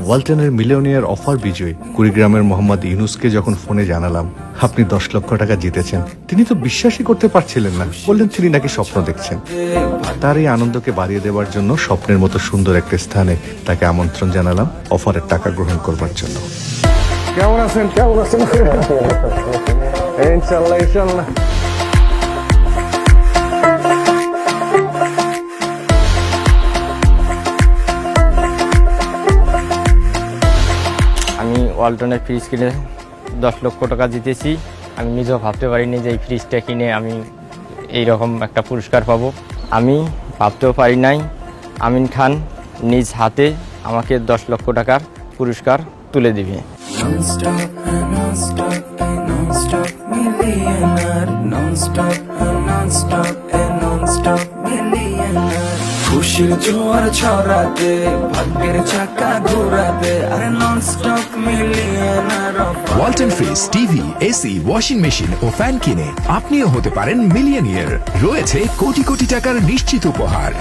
ওয়ালটনের millionaire offer বিজয়ী কুড়িগ্রামের মোহাম্মদ ইউনুসকে যখন ফোনে জানালাম আপনি 10 লক্ষ টাকা জিতেছেন, তিনি তো বিশ্বাসই করতে পারছিলেন না। বললেন তিনি নাকি স্বপ্ন দেখছেন। তার এই আনন্দকে বাড়িয়ে দেওয়ার জন্য স্বপ্নের মতো সুন্দর একটা স্থানে তাকে আমন্ত্রণ জানালাম অফারের টাকা গ্রহণ করবার জন্য। কেমন আছেন? কেমন আছেন? ইনশাল্লাহ ইনশাল্লাহ। আমি ওয়ালটনের ফ্রিজ কিনে 10 লক্ষ টাকা জিতেছি। আমি নিজেও ভাবতে পারিনি যে এই ফ্রিজটা কিনে আমি এইরকম একটা পুরস্কার পাবো। আমি ভাবতেও পারি নাই আমিন খান নিজ হাতে আমাকে 10 লক্ষ টাকার পুরস্কার তুলে দিবে। খুশির জোয়ার ছড়াতে ভাগ্যের চাকা ঘোরাতে আরে nonstop millionaire. Walton fridge, TV, AC, washing machine ও ফ্যান কিনে আপনিও হতে পারেন মিলিয়নিয়ার। রয়েছে কোটি কোটি টাকার নিশ্চিত উপহার।